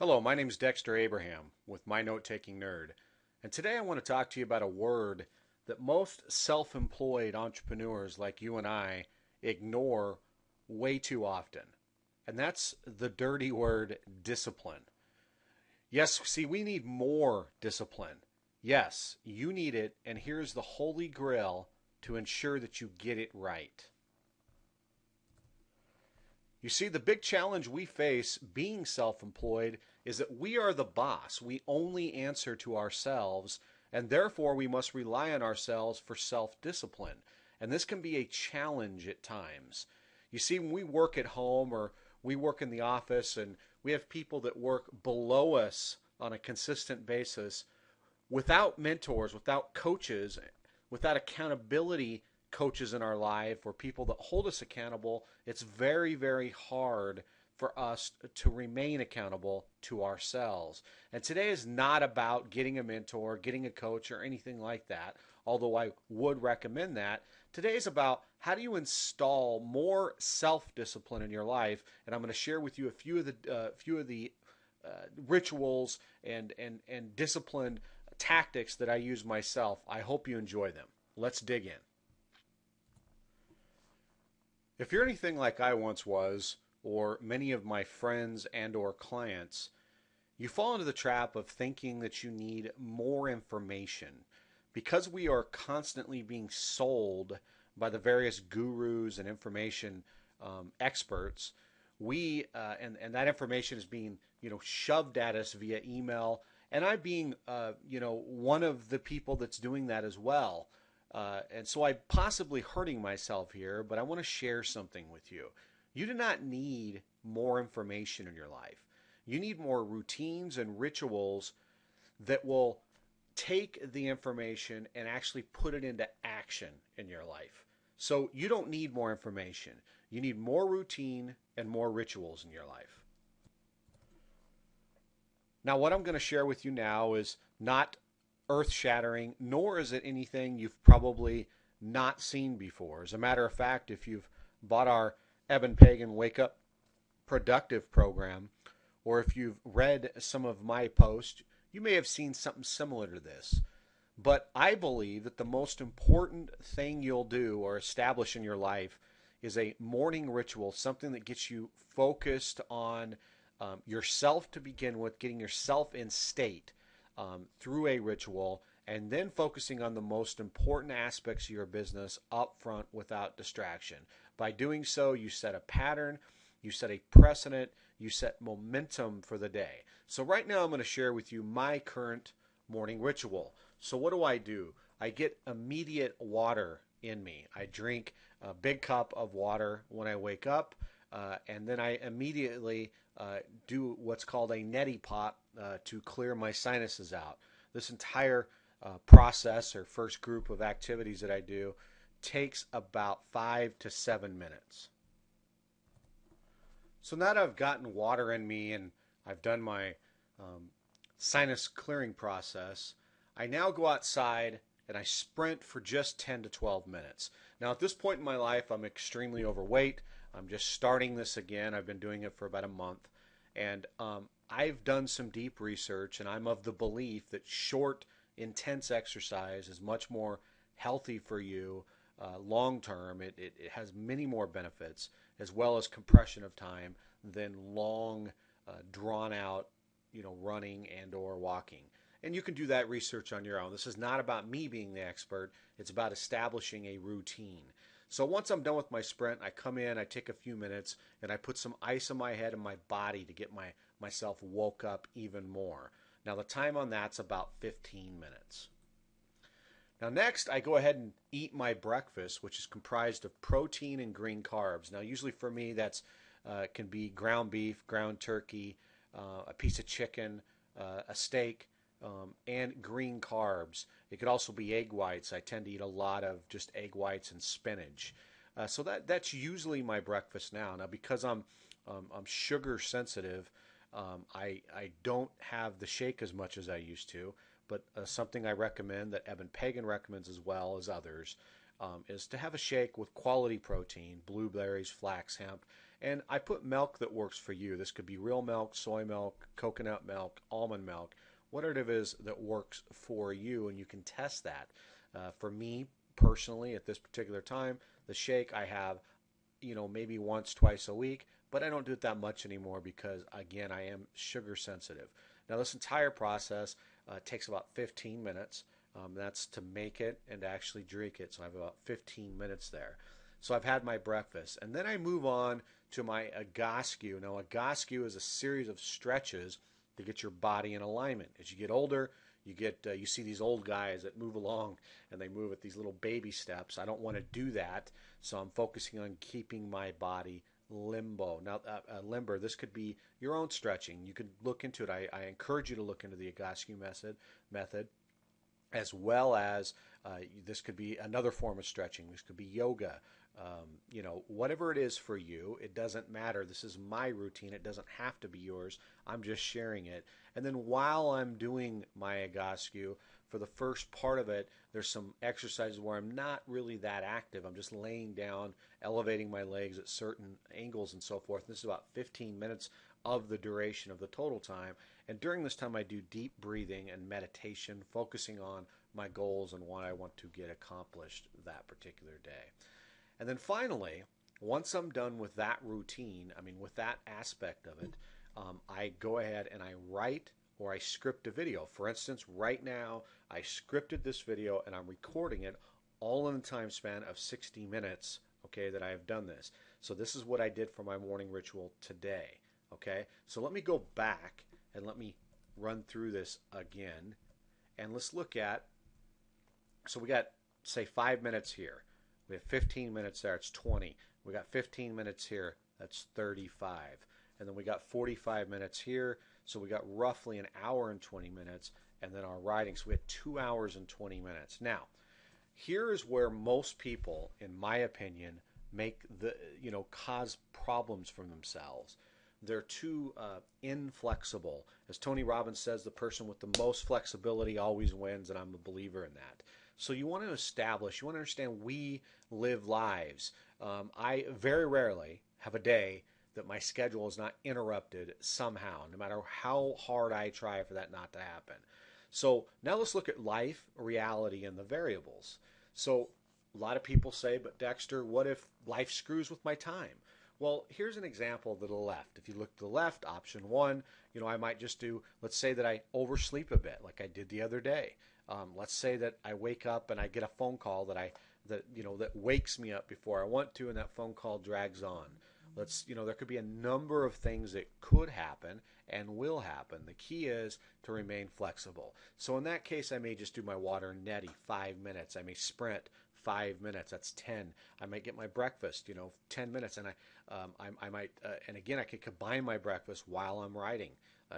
Hello, my name is Dexter Abraham with My Note Taking Nerd, and today I want to talk to you about a word that most self employed entrepreneurs like you and I ignore way too often, and that's the dirty word discipline. Yes, see, we need more discipline. Yes, you need it, and here's the holy grail to ensure that you get it right. You see, the big challenge we face being self employed is that we are the boss. We only answer to ourselves, and therefore we must rely on ourselves for self discipline. And this can be a challenge at times. You see, when we work at home or we work in the office and we have people that work below us on a consistent basis, without mentors, without coaches, without accountability coaches in our life or people that hold us accountable, it's very, very hard for us to remain accountable to ourselves. And today is not about getting a mentor, getting a coach, or anything like that, although I would recommend that. Today is about how do you install more self-discipline in your life, and I'm going to share with you a few of the rituals and discipline tactics that I use myself. I hope you enjoy them. Let's dig in. If you're anything like I once was, or many of my friends and or clients, you fall into the trap of thinking that you need more information. Because we are constantly being sold by the various gurus and information experts, and that information is being shoved at us via email, and I'm being one of the people that's doing that as well. And so I'm possibly hurting myself here, but I want to share something with you. You do not need more information in your life. You need more routines and rituals that will take the information and actually put it into action in your life. So you don't need more information. You need more routine and more rituals in your life. Now, what I'm going to share with you now is not earth-shattering, nor is it anything you've probably not seen before. As a matter of fact, if you've bought our Evan Pagan Wake Up Productive program, or if you've read some of my posts, you may have seen something similar to this. But I believe that the most important thing you'll do or establish in your life is a morning ritual, something that gets you focused on yourself to begin with, getting yourself in state through a ritual, and then focusing on the most important aspects of your business up front without distraction. By doing so, you set a pattern, you set a precedent, you set momentum for the day. So right now I'm going to share with you my current morning ritual. So what do? I get immediate water in me. I drink a big cup of water when I wake up, and then I immediately do what's called a neti pot to clear my sinuses out. This entire process or first group of activities that I do takes about 5 to 7 minutes. So now that I've gotten water in me and I've done my sinus clearing process, I now go outside and I sprint for just 10 to 12 minutes. Now at this point in my life, I'm extremely overweight. I'm just starting this again. I've been doing it for about a month. And I've done some deep research, and I'm of the belief that short, intense exercise is much more healthy for you long term. It has many more benefits, as well as compression of time, than long, drawn out, running and or walking. And you can do that research on your own. This is not about me being the expert. It's about establishing a routine. So once I'm done with my sprint, I come in, I take a few minutes, and I put some ice on my head and my body to get myself woke up even more. Now the time on that's about 15 minutes. Now next, I go ahead and eat my breakfast, which is comprised of protein and green carbs. Now usually for me, that's can be ground beef, ground turkey, a piece of chicken, a steak, and green carbs. It could also be egg whites. I tend to eat a lot of just egg whites and spinach. So that's usually my breakfast now. Now because I'm sugar sensitive, I don't have the shake as much as I used to. But something I recommend that Evan Pagan recommends as well as others is to have a shake with quality protein, blueberries, flax, hemp, And I put milk that works for you. This could be real milk, soy milk, coconut milk, almond milk, whatever it is that works for you, and you can test that. For me personally, at this particular time, the shake I have, maybe once, twice a week, but I don't do it that much anymore because, again, I am sugar sensitive. Now, this entire process takes about 15 minutes. That's to make it and to actually drink it. So I have about 15 minutes there. So I've had my breakfast. And then I move on to my Egoscue. Now, Egoscue is a series of stretches to get your body in alignment. As you get older, you see these old guys that move along and they move at these little baby steps. I don't want to do that, so I'm focusing on keeping my body limbo. Now, limber, this could be your own stretching. You could look into it. I encourage you to look into the Egoscue method, as well as this could be another form of stretching. This could be yoga. Whatever it is for you, it doesn't matter. This is my routine. It doesn't have to be yours. I'm just sharing it. And then while I'm doing my Egoscue, for the first part of it, there's some exercises where I'm not really that active. I'm just laying down, elevating my legs at certain angles and so forth. This is about 15 minutes of the duration of the total time. And during this time, I do deep breathing and meditation, focusing on my goals and what I want to get accomplished that particular day. And then finally, once I'm done with that routine, with that aspect of it, I go ahead and I write or I script a video. For instance, right now, I scripted this video and I'm recording it all in the time span of 60 minutes, okay, that I have done this. So this is what I did for my morning ritual today, okay? So let me go back and let me run through this again. And let's look at, so we got, say, 5 minutes here. We have 15 minutes there, it's 20. We got 15 minutes here, that's 35. And then we got 45 minutes here, so we got roughly an hour and 20 minutes. And then our writing, so we had 2 hours and 20 minutes. Now, here is where most people, in my opinion, cause problems for themselves. They're too inflexible. As Tony Robbins says, the person with the most flexibility always wins, and I'm a believer in that. So you want to understand we live lives. I very rarely have a day that my schedule is not interrupted somehow, no matter how hard I try for that not to happen. So now let's look at life, reality, and the variables. So a lot of people say, but Dexter, what if life screws with my time? Well, here's an example to the left. If you look to the left, option one, I might just do, let's say that I oversleep a bit like I did the other day. Let's say that I wake up and I get a phone call that wakes me up before I want to, and that phone call drags on. There could be a number of things that could happen and will happen. The key is to remain flexible. So in that case, I may just do my water and neti, 5 minutes. I may sprint 5 minutes. That's 10. I might get my breakfast, 10 minutes, and I might, and again, I could combine my breakfast while I'm writing.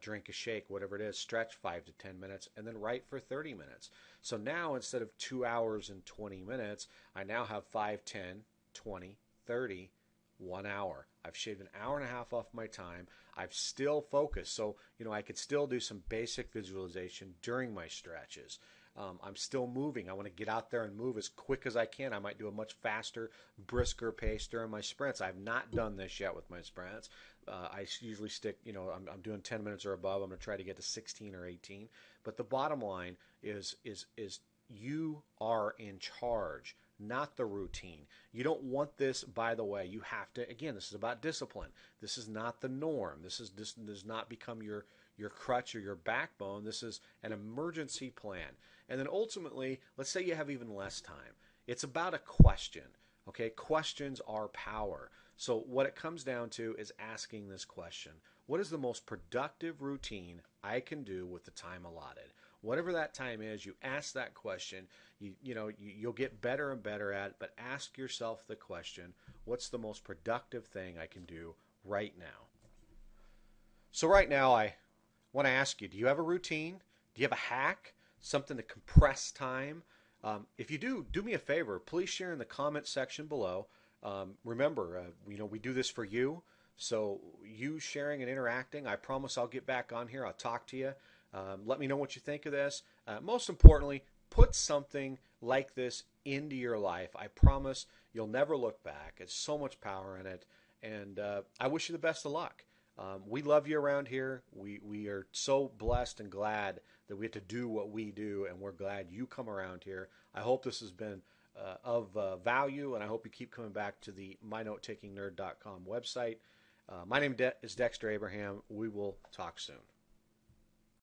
Drink a shake, whatever it is, stretch 5 to 10 minutes, and then write for 30 minutes. So now instead of 2 hours and 20 minutes, I now have 5, 10, 20, 30, 1 hour. I've shaved an hour and a half off my time. I've still focused. So, I could still do some basic visualization during my stretches. I'm still moving. I want to get out there and move as quick as I can. I might do a much faster, brisker pace during my sprints. I've not done this yet with my sprints. I usually stick, I'm doing 10 minutes or above. I'm going to try to get to 16 or 18. But the bottom line is you are in charge, not the routine. You don't want this, by the way. You have to, again, this is about discipline. This is not the norm. This does not become your crutch or your backbone. This is an emergency plan. And then ultimately, let's say you have even less time. It's about a question. Okay, questions are power. So what it comes down to is asking this question. What is the most productive routine I can do with the time allotted? Whatever that time is, you ask that question. You'll get better and better at it, but ask yourself the question, what's the most productive thing I can do right now? So right now, I want to ask you, do you have a routine? Do you have a hack? Something to compress time? If you do me a favor. Please share in the comment section below. Remember, we do this for you. So you sharing and interacting, I promise I'll get back on here. I'll talk to you. Let me know what you think of this. Most importantly, put something like this into your life. I promise you'll never look back. It's so much power in it. And I wish you the best of luck. We love you around here. We are so blessed and glad that we get to do what we do, and we're glad you come around here. I hope this has been of value, and I hope you keep coming back to the mynotetakingNerd.com website. My name is Dexter Abraham. We will talk soon.